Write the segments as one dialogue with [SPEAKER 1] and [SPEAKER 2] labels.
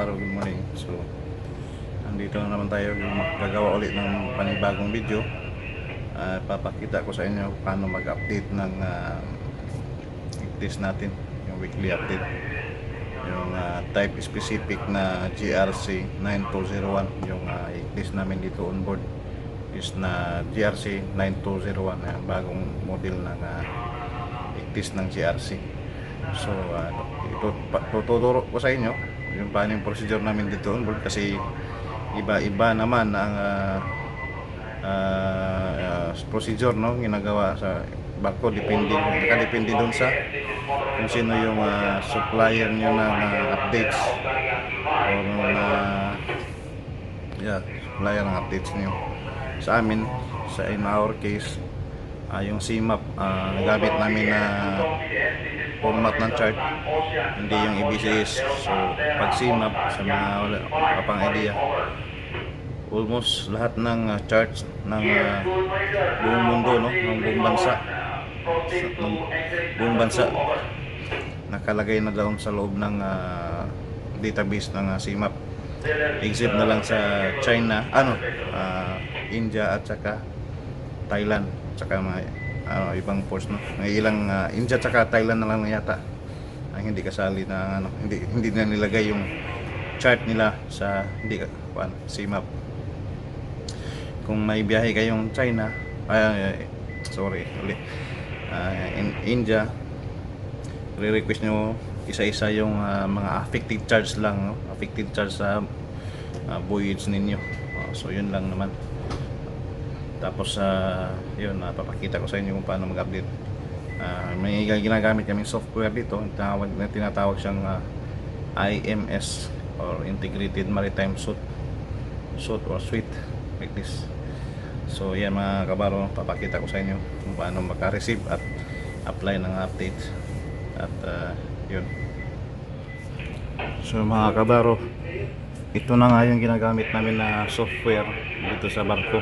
[SPEAKER 1] kabaro, good morning. So, andito na naman tayo gagawa ulit ng panibagong video. Papakita ko sa inyo paano mag-update ng test natin, yung weekly update. Yung type specific na GRC 9201, yung test namin dito on board is na GRC 9201, yung bagong model ng test ng GRC. So, tuturo ko sa inyo yung paano yung procedure namin dito on board, kasi iba-iba naman ang procedure, no, ginagawa sa barko. Nakadepende doon sa kung sino yung supplier nyo ng updates or supplier ng updates nyo. Sa amin, in our case, yung CMAP, nagamit namin na format ng chart, hindi yung EBCS. So pag CMAP, sa mga wala pang idea, almost lahat ng charts ng buong mundo, no, ng buong bansa nakalagay na doon sa loob ng database ng CMAP, except na lang sa China, India at saka Thailand, saka mga ibang ports, no? May ilang India at saka Thailand na lang yata ang hindi kasali na hindi na nilagay yung chart nila sa CMAP. Kung may biyahe kayong China, in India, re-request nyo isa-isa yung mga affected charge lang, no? Affected charge sa voyage ninyo. So yun lang naman. Tapos yun, papakita ko sa inyo kung paano mag-update. May ginagamit kaming software dito, tinatawag siyang IMS or Integrated Maritime Suite or Suite, like this. So yan mga kabaro, papakita ko sa inyo kung paano maka-receive at apply ng update. At yun. So mga kabaro, ito na nga yung ginagamit namin na software dito sa barko.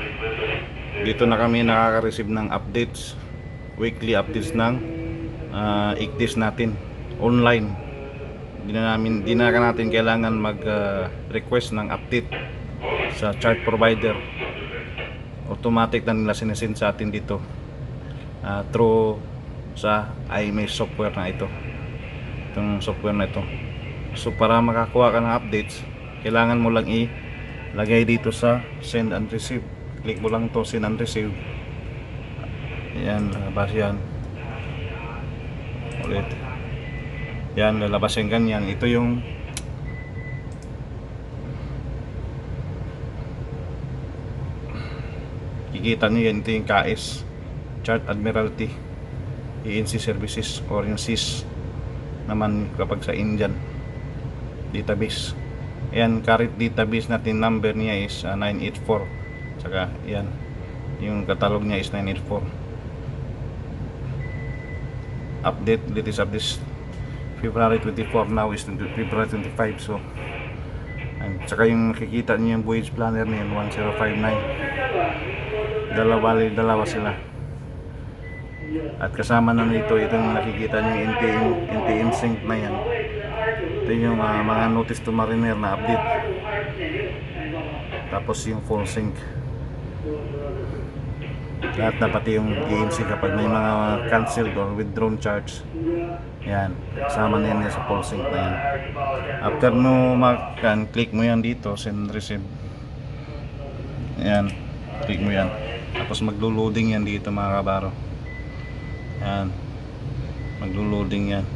[SPEAKER 1] Dito na kami nakaka-receive ng updates, weekly updates ng ICTIS natin online. Di na natin kailangan mag-request ng update sa chart provider. Automatic na nila sinesend sa atin dito through sa IMS software na ito, itong software na ito. So para makakuha ka ng updates, kailangan mo lang ilagay dito sa send and receive. Click mo lang to send and receive. Yan, lalabas yan ulit. Yan, lalabas yung ganyan. Ito yung kikita nyo yan. Ito yung KS, Chart Admiralty ENC Services, or yung SIS naman kapag sa Indian database. Ayan, current database natin, number niya is 984. Saka yan, yung catalog niya is 984. Update, latest update February 24, now is February 25. So saka yung nakikita niyo yung voyage planner niya 1059, dalawa sila. At kasama na nito itong nakikita niyo NTM sync na yan. Ito yung mga notice to mariner na update. Tapos yung full sync, lahat na, pati yung ENC kapag may mga cancelled or withdrawn charge, yan, kasama na yan sa full sync na yan. After mo click mo yan dito, send receive, yan, click mo yan, tapos maglo-loading yan dito mga kabaro. Yan, maglo-loading yan,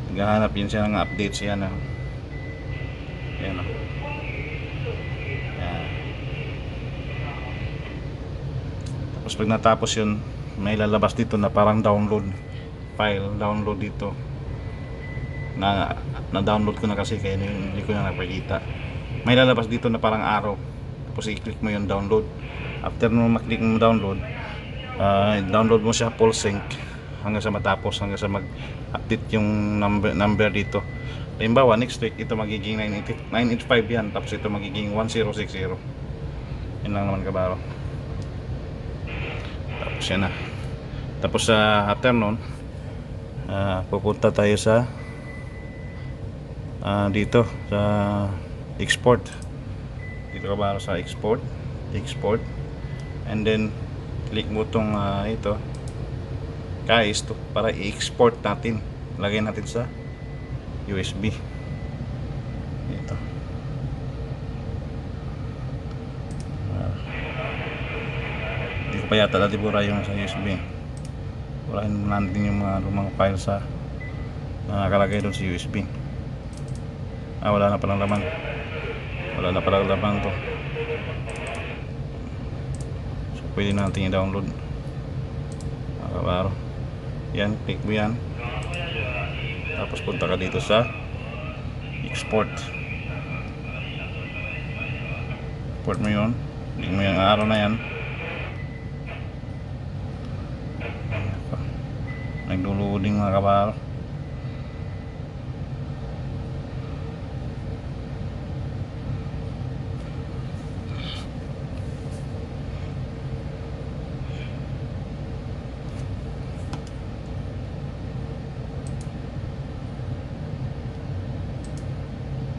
[SPEAKER 1] naghahanap yan siya ng updates yan. Yan, tapos pag natapos yun, may lalabas dito na parang download file, download dito na download ko na kasi kaya hindi ko na napakita. May lalabas dito na parang arrow, tapos i-click mo yung download. After mo maklik mo download, download mo siya full sync hanggang sa matapos, hanggang sa mag-update yung number dito. Halimbawa next week ito magiging 985 yan, tapos ito magiging 1060. Yun lang naman kabaro. Tapos yan na. Tapos sa afternoon, pupunta tayo sa dito sa export. Dito ka ba sa export, and then click mo tong ito guys to para i-export natin. Lagay natin sa USB. Ito. Hindi ko pa yata natibura yung sa USB. Burahin natin yung mga lumang file sa na nakalagay doon sa USB. Wala na palang laman. Wala na palang laman to. So pwede natin i-download. Makabaro. Yan, click mo yan. Tapos punta ka dito sa export. Export mo yun. Click mo yung araw na yan. Nagdo-loading mga kabaro.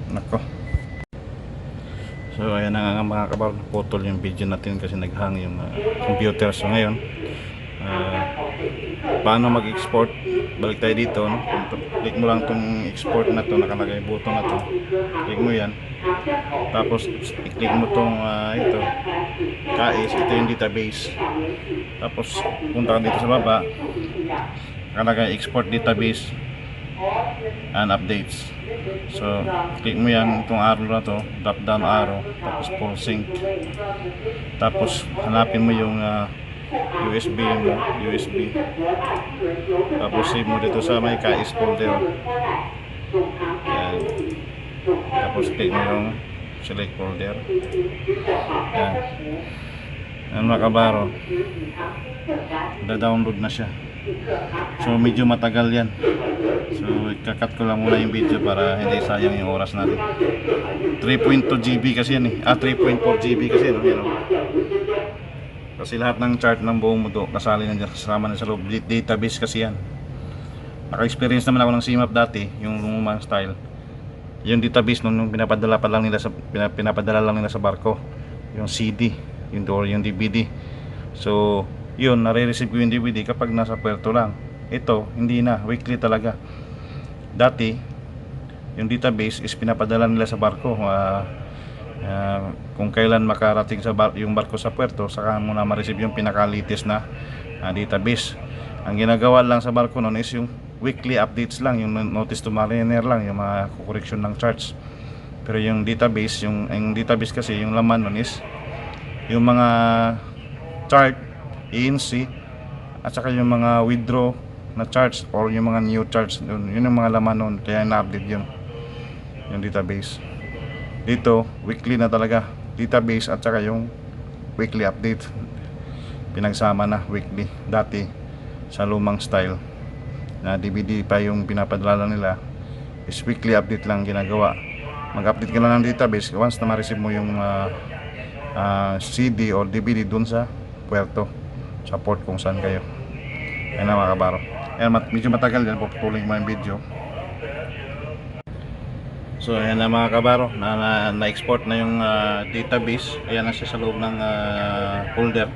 [SPEAKER 1] Nako. So ayan na nga mga kabaro, putol yung video natin kasi naghang yung computer. So ngayon paano mag-export? Balik tayo dito, no? Click mo lang tong export na to, nakalagay button na to. Click mo yan. Tapos i-click mo tong ito KS, ito yung database. Tapos punta ka dito sa baba, nakalagay export database and updates. So click mo yan, itong arrow na to, drop down arrow, tapos full sync. Tapos hanapin mo yung USB mo, USB. Tapos save mo dito sa may KS folder. Yan. Tapos click mo yung select folder. Yan. Yan mga kabaro, da-download na siya. So medyo matagal yan. So ikakat ko lang muna yung video para hindi sayang yung oras natin. 3.2 GB kasi yan eh. 3.4 GB kasi no? Yan, no? Kasi lahat ng chart ng buong mundo kasali na dyan, kasama na sa loob. Database kasi yan. Naka-experience naman ako ng CMAP dati, yung lumang style. Yung database nung pinapadala lang nila sa barko, yung CD, yung DVD. So yun, nare-receive ko yung DVD kapag nasa puerto lang. Ito, hindi na, weekly talaga. Dati, yung database is pinapadala nila sa barko. Kung kailan makarating yung barko sa puerto, saka muna ma-receive yung pinaka-latest na database. Ang ginagawa lang sa barko noon is yung weekly updates lang, yung notice to mariner lang, yung mga correction ng charts. Pero yung database, yung database kasi, yung laman noon is yung mga chart, ANC, at saka yung mga withdraw na charts or yung mga new charts, yun yung mga laman noon, kaya na-update yun, yung database. Dito, weekly na talaga, database at saka yung weekly update, pinagsama na weekly. Dati sa lumang style na DVD pa yung pinapadala nila, is weekly update lang ginagawa. Mag-update ka lang ng database once na ma-receive mo yung CD or DVD dun sa puerto, sa port kung saan kayo. Ayan na mga kabaro. Ayan, medyo matagal yan, puputulin mo yung video. So ayan na mga kabaro, na-export na yung database. Ayan na siya sa loob ng folder.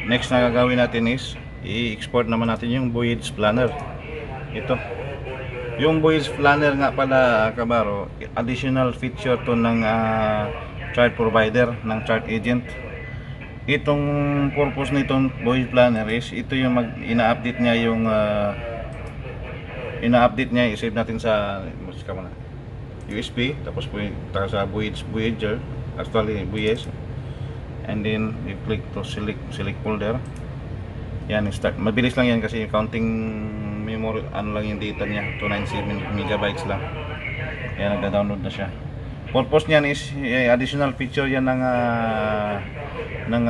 [SPEAKER 1] Next na gagawin natin is i-export naman natin yung voyage planner. Ito, yung voyage planner nga pala kabaro, additional feature to ng chart provider, ng chart agent. Itong purpose nitong voyage planner is ito yung ina-update niya yung i-save natin sa USB, tapos punta sa Voyager, actually Voyage, and then you click to select folder. Yan, start. Mabilis lang yan kasi counting memory, ano lang yung data niya, 297 megabytes lang. Yan, nagda-download na siya. Purpose niyan is additional feature yan ng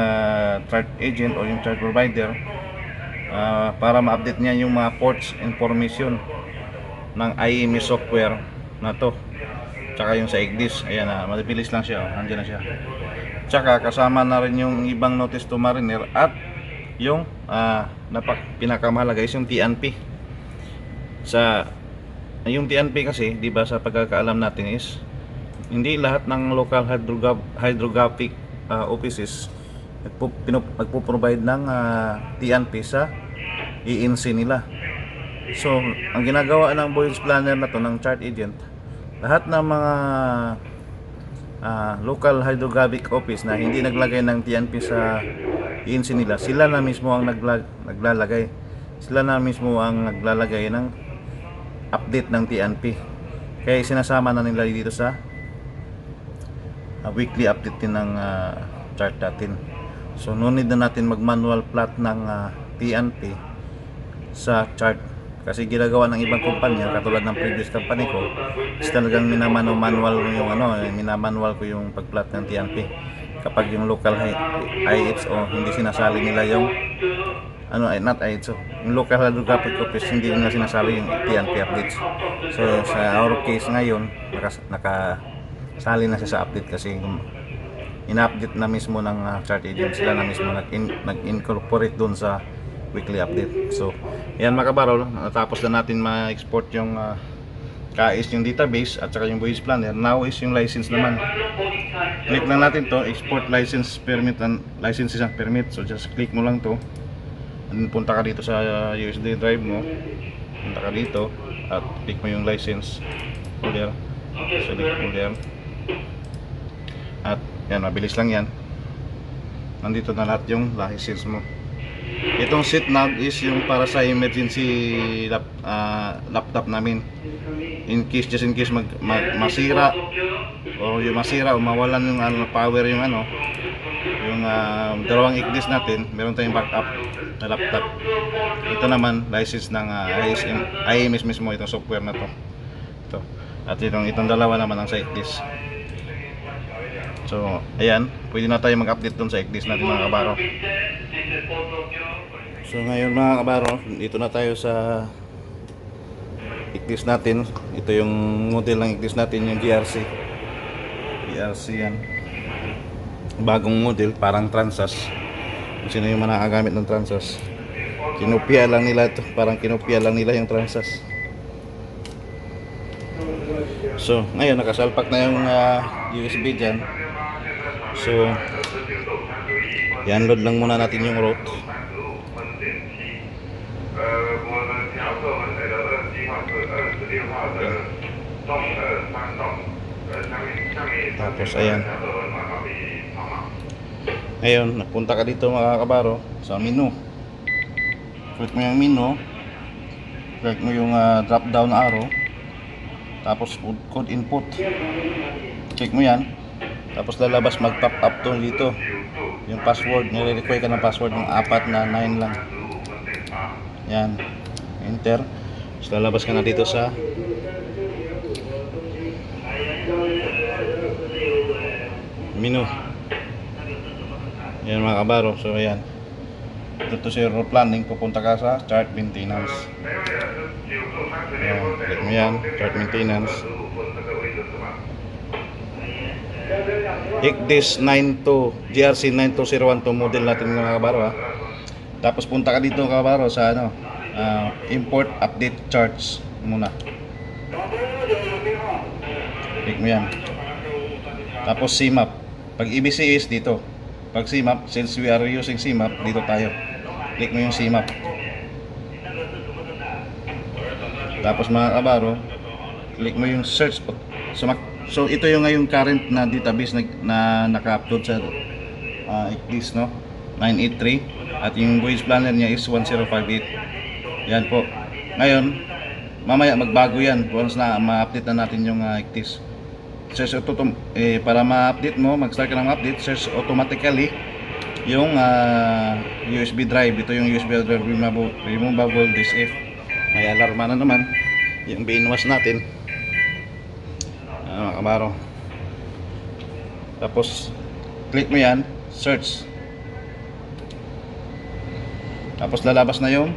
[SPEAKER 1] chart agent o yung chart provider, para ma-update niya yung mga ports information ng IME software na to. Tsaka yung sa EGDIS, ayan na, mabilis lang siya, andyan na siya. Tsaka kasama na rin yung ibang notice to mariner at yung pinakamahalaga is yung TNP sa yung TNP kasi, di ba, sa pagkakaalam natin is hindi lahat ng local hydrographic offices nagpo-provide ng TNP sa ENC nila. So, ang ginagawa ng voyage planner na to ng chart agent, lahat ng mga local hydrographic office na hindi naglagay ng TNP sa ENC nila, sila na mismo ang naglalagay. Sila na mismo ang naglalagay ng update ng TNP. Kaya sinasama na nila dito sa weekly update din ng chart natin. So, no need na natin mag-manual plot ng TNP sa chart. Kasi ginagawa ng ibang kumpanya, katulad ng previous company ko, is talagang minamanual ko yung pag-plot ng TNP. Kapag yung local IHO, hindi sinasali nila yung not IHO, yung local hydrographic office, hindi nila sinasali yung TNP updates. So sa our case ngayon, nakasali na siya sa update kasi ina-update na mismo ng chart agent, sila na mismo nag-incorporate dun sa weekly update. So yan mga kabarol, natapos na natin ma-export yung KAIS, yung database at saka yung voyage planner. Now is yung license naman. Click lang natin to, export license permit and licenses and permit. So just click mo lang to, and punta ka dito sa USB drive mo, punta ka dito at click mo yung license folder, select folder, at yan, mabilis lang yan. Nandito na lahat yung license mo. Itong seatnavig is yung para sa emergency laptop namin. Just in case masira o mawalan yung power yung yung dalawang ICDs natin, meron tayong backup na laptop. Ito naman license ng IMS mismo, itong software na to. Ito. At itong dalawa naman ang sa ICDs. So, ayan, pwede na tayo mag-update dun sa ICDs natin mga kabaro. So ngayon mga kabaro, dito na tayo sa ICDs natin. Ito yung model ng ICDs natin, yung GRC yan, bagong model, parang Transas. Kung sino yung manakagamit ng Transas, kinopia lang nila ito, parang kinopia lang nila yung Transas. So ngayon nakasalpak na yung USB dyan. So i-unload lang muna natin yung route. Tapos ayan, ngayon napunta ka dito mga kabaro sa menu. Click mo yung menu, click mo yung drop down arrow, tapos code input, click mo yan. Tapos lalabas mag-pop up to dito yung password. Nire-require ka ng password ng 4 na 9 lang. Yan, enter. Tapos lalabas ka na dito sa menu. Yan mga kabaro. So ayan, dito sa route planning, pupunta ka sa chart maintenance. Ayan, click mo yan, chart maintenance. ICDIS 92 GRC 9201 to model natin mga kabaro Tapos punta ka dito kabaro sa import update charts muna. Click mo yan. Tapos CMAP. Pag EBC is dito. Pag CMAP, since we are using CMAP, dito tayo. Click mo yung CMAP. Tapos mga kabaro, click mo yung search. So ito yung ngayong current na database na naka-upload sa ICDIS 983, at yung voyage planner niya is 1058. Yan po. Ngayon, mamaya magbago yan once na ma-update na natin yung ICDIS. Search para ma-update mo, mag-start ka ng update, search automatically yung USB drive. Ito yung USB drive removable disk F. May alarma na naman yung binwas natin. Kabaro. Tapos click mo yan, search. Tapos lalabas na yung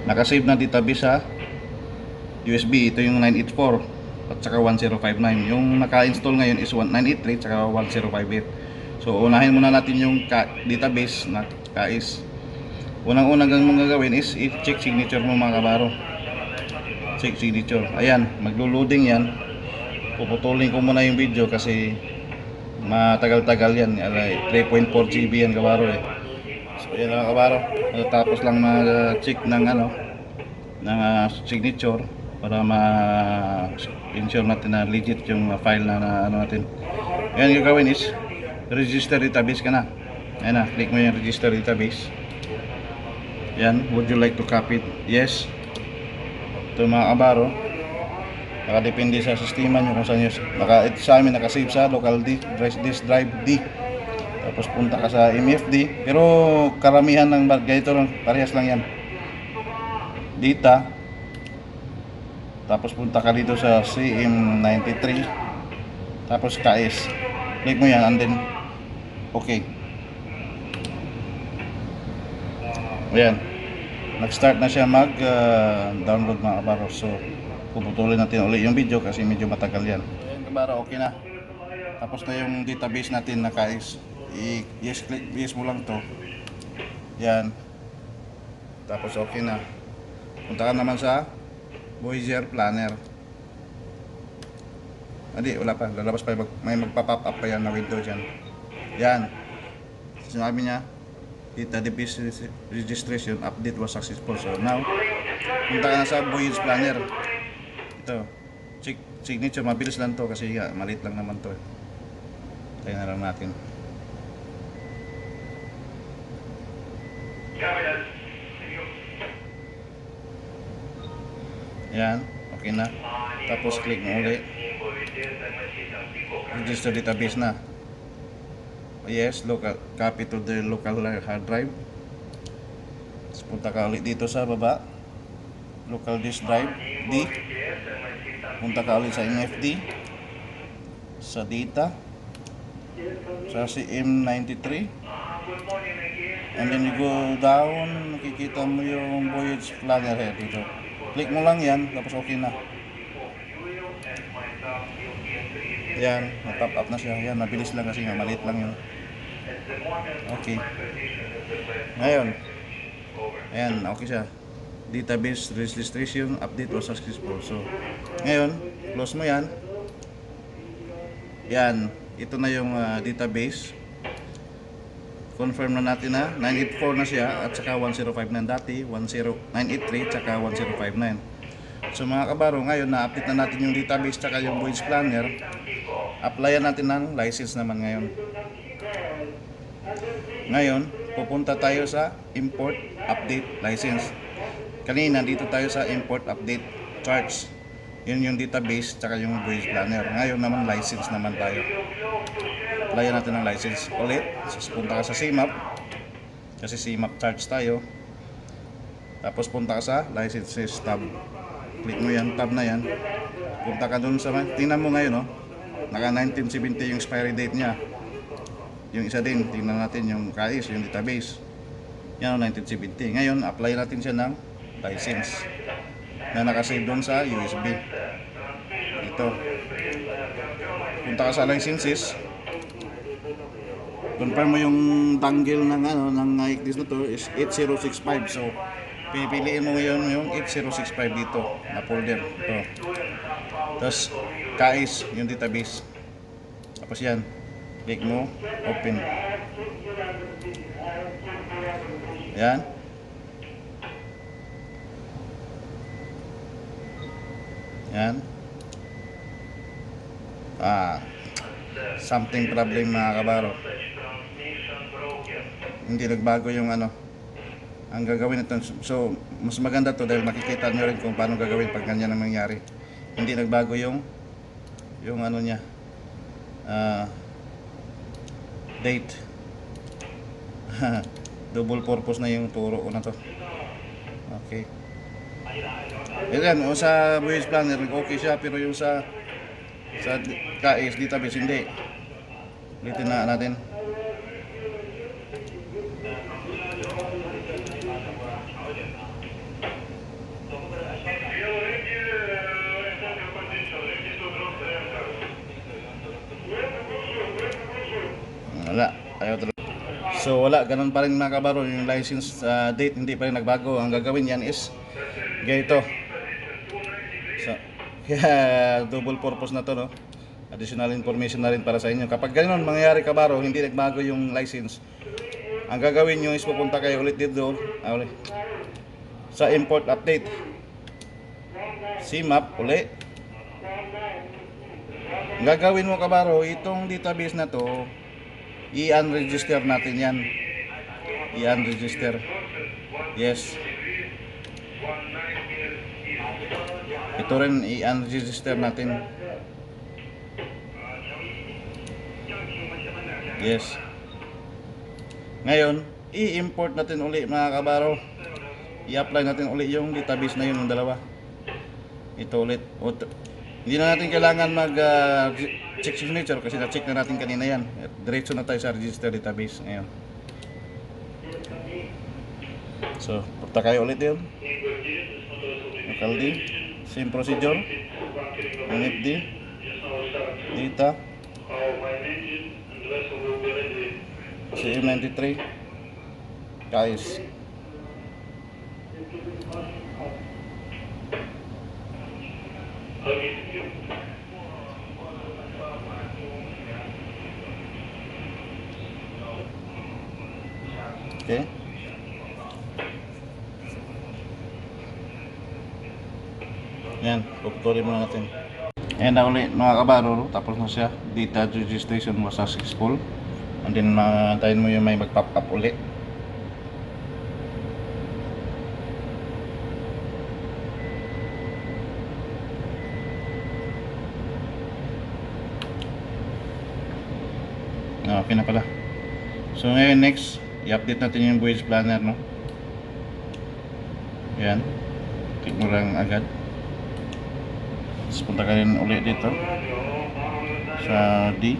[SPEAKER 1] nakasave na database sa USB. Ito yung 984 at saka 1059. Yung naka-install ngayon is 983 at saka 1058. So unahin muna natin yung database na KAIS. Unang-unang mong gagawin is i-check signature mo mga kabaro. check signature. Ayan, maglo-loading yan. Puputulin ko muna yung video kasi matagal-tagal yan. 3.4 GB yan kabaro eh. So yan mga kabaro. Tapos lang mag-check ng signature para ma-ensure natin na legit yung file na natin. Ayan, yung gawin is register database ka na. Ayan na, click mo yung register database. Yan, would you like to copy it? Yes. Ito mga kabaro, nakadepende sa sistema nyo kung saan nyo. Ito sa amin nakasave sa local disk drive D. Tapos punta ka sa MFD. Pero karamihan ng ganito lang, parehas lang yan. Data. Tapos punta ka dito sa CM93. Tapos KS. Click mo yan and then okay. Ayan. Nag-start na siya mag-download mga kabaro. So puputulin natin ulit yung video kasi medyo matagal yan. Ayan kabaro, okay na. Tapos na yung database natin na KS. Yes mo lang to. Yan. Tapos okay na. Punta ka naman sa Voyager Planner. Hindi, wala pa. Lalabas pa. May magpa-pop up pa yan na window dyan. Yan. Sinabi niya, database registration update was successful. So now, punta ka na sa Voyager Planner. Ito. Check signature. Mabilis lang to kasi maliit lang naman to. Tayo na lang natin. Yan, okay na. Tapos click mo ulit. Register database na. Yes, local copy to the local hard drive. Tapos punta ka ulit dito sa baba. Local disk drive D. Punta ka ulit sa MFD. Sa data. Sa CM93. And then you go down, makikita mo yung Voyage Planner here dito. Click mo lang yan, tapos okay na. Yan, na-top up na siya. Yan, mabilis lang kasi nga, maliit lang yun. Okay. Ngayon, ayan, okay siya. Database registration update was successful. So, ngayon, close mo yan. Yan, ito na yung database. Confirm na natin na 984 na siya at saka 1059 dati 983 tsaka 1059. So mga kabaro, ngayon na-update na natin yung database tsaka yung Voyage Planner. Applyan natin ng license naman ngayon. Ngayon, pupunta tayo sa import update license. Kanina dito tayo sa import update charts. Yun yung database tsaka yung Voyage Planner. Ngayon naman license naman tayo. Applyan natin ng license ulit. So, punta ka sa CMAP kasi CMAP charge tayo. Tapos punta ka sa licenses tab. Click mo yan, tab na yan. Punta ka dun sa, tingnan mo ngayon naka 1970 yung expiry date nya. Yung isa din, tingnan natin yung KS, yung database. Yan 1970. Ngayon apply natin siya ng license na nakasave dun sa USB. Ito. Punta ka sa licenses. Confirm mo yung tangle ng ng ICDIS na to is 8065. So pipiliin mo ngayon yung 8065 dito na folder. Ito. Tapos KS yung database. Tapos yan. Click mo, open. Yan. Yan. Something problem mga kabaro. Hindi nagbago yung ang gagawin nito. So mas maganda to dahil makikita nyo rin kung paano gagawin pag ganyan ang nangyari. Hindi nagbago yung niya date. Double purpose na yung turo ko na to. Okay. Ayan, sa Voyage Planner okay siya, pero yung sa KS database hindi. Ulitin na natin. Wala, ayaw tuloy. So wala, ganun pa rin mga kabaro. Yung license date hindi pa rin nagbago. Ang gagawin yan is ganito. Kaya double purpose na to, no? Additional information na rin para sa inyo. Kapag ganoon mangyayari kabaro, hindi nagbago yung license, ang gagawin nyo is pupunta kayo ulit dito ulit, sa import update, CMAP ulit. Ang gagawin mo kabaro, itong database na to, i-unregister natin yan. I-unregister. Yes. Ito rin i-unregister natin. Yes. Ngayon, i-import natin uli mga kabaro. I-apply natin uli yung database na yun, yung dalawa. Ito ulit. Hindi na natin kailangan mag-check signature kasi na-check na natin kanina yan. Diretso na tayo sa register database ngayon. So, punta kayo ulit yun. Local D. Same procedure. NFD. Data. CM93. Guys. Okay. Yan, puputulin muna natin. Ayan na ulit mga kabaro, tapos na siya. Data registration was successful. And then tayo mo yung may mag-pop up ulit. Okay na pala. So ngayon next, i-update natin yung voyage planner, no? Yan. Click mo lang agad. Tapos punta ka rin ulit dito sa D,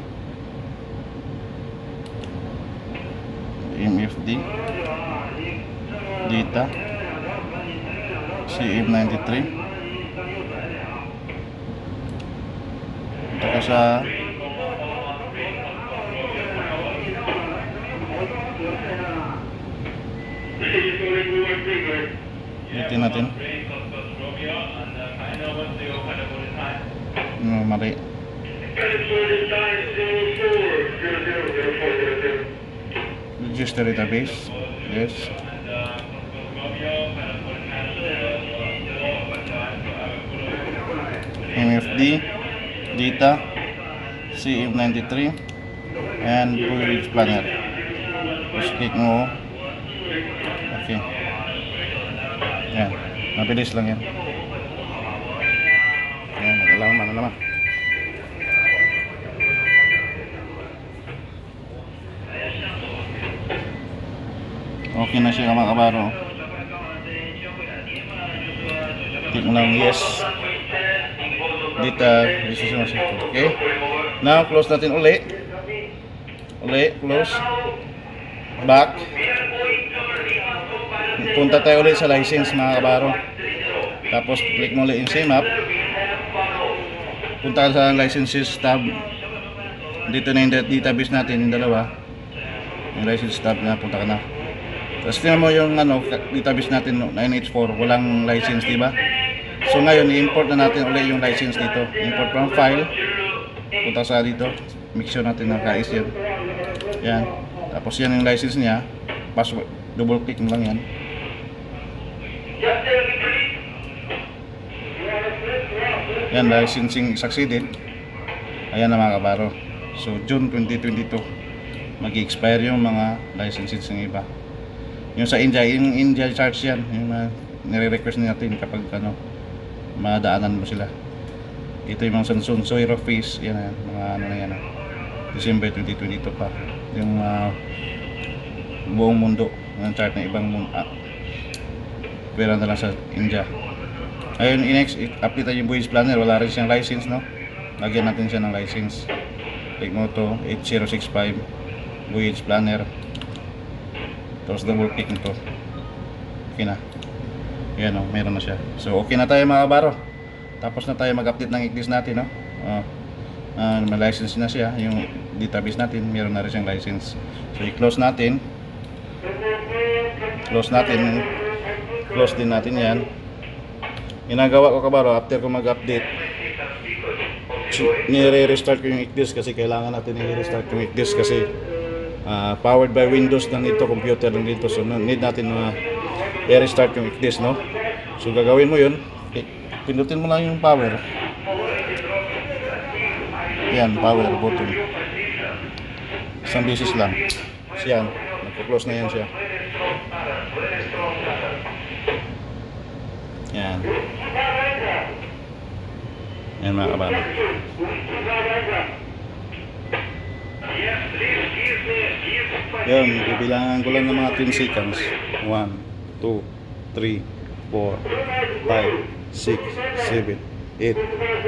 [SPEAKER 1] MFD, data, CM93. Punta ka sa ulitin natin. Mali. Register database. Yes. MFD, data, CM93, and voyage planner. Just click mo. Okay. Yan. Mabilis lang yan. Yan. Nagalaman naman. Okay na siya mga kabaro. Click mo lang yes. Data decision. Okay. Now close natin uli. Close. Back. Punta tayo ulit sa license mga kabaro. Tapos click mo ulit yung CMAP. Punta ka sa licenses tab. Dito na yung database natin, yung dalawa. Yung license tab na, punta ka na. Tapos tingnan mo yung database natin, 9H4, walang license, diba? So ngayon, i-import na natin ulit yung license dito. Import from file. Punta sa dito. Make sure natin na kais yan. Yan. Tapos yan yung license niya. Password. Double click mo lang yan. Yan, licensing succeeded. Ayan na mga kabaro. So June 2022 mag-expire yung mga licenses ng iba. Yung sa India, yung India charge yan, yung nire-request natin kapag madaanan mo sila. Ito yung mga Samsung Soiro Face, yan mga na yan. December 2022 pa. Yung buong mundo ng chart ng ibang mundo. Pwera na lang sa India. Ayun, next, update yung voyage planner. Wala rin siyang license, no? Lagyan natin siya ng license. Click mo to 8065 voyage planner. Tapos double click nito. Okay na. Yan, meron na siya. So okay na tayo mga kabaro. Tapos na tayo mag-update ng Eclipse natin, no? May license na siya. Yung database natin, meron na rin siyang license. So i-close natin. Close din natin yan. Ginagawa ko kabaro, after ko mag-update, nire-restart ko yung ICDIS kasi kailangan natin i-restart yung ICDIS kasi powered by Windows lang dito, computer lang dito, so need natin i-restart yung ICDIS, no? So gagawin mo yun, pindutin mo lang yung power. Yan, power button. Isang beses lang. Yan, nagpo-close na yan siya. Yan. Yan mga kabaro. Yan, bibilangan ko lang ng mga 10 seconds. 1, 2, 3, 4, 5, 6, 7, 8,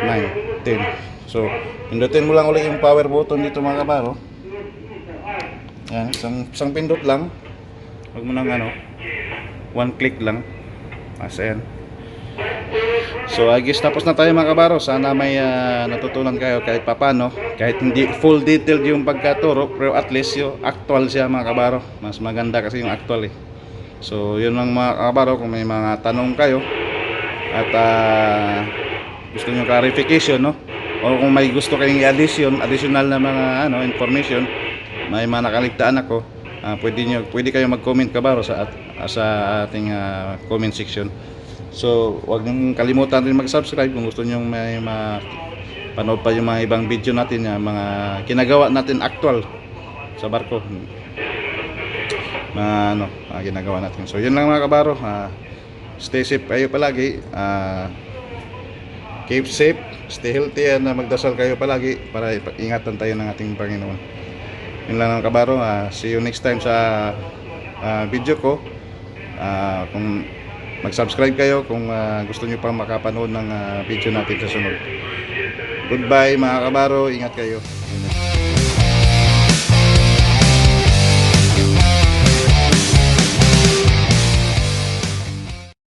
[SPEAKER 1] 9, 10. So, pindutin mo lang ulit yung power button dito mga kabaro. Yan, isang pindot lang. Huwag mo nang one click lang. Ayan. So I guess tapos na tayo mga kabaro. Sana may natutunan kayo kahit papano. Kahit hindi full detailed yung pagkaturo, pero at least yung actual siya mga kabaro. Mas maganda kasi yung actual eh. So yun lang mga kabaro. Kung may mga tanong kayo at gusto nyo clarification, no? O kung may gusto kayong additional na mga information, may mga nakaligtaan ako, pwede kayo mag-comment kabaro sa ating comment section. So huwag niyong kalimutan din mag-subscribe kung gusto niyo may panood pa yung mga ibang video natin, mga ginagawa natin actual sa barko, mga ginagawa natin. So yun lang mga kabaro, stay safe kayo palagi, keep safe, stay healthy, and magdasal kayo palagi para ingatan tayo ng ating Panginoon. Yun lang mga kabaro, see you next time sa video ko. Kung mag-subscribe kayo kung gusto nyo pang makapanood ng video natin sa sunod. Goodbye mga kabaro, ingat kayo.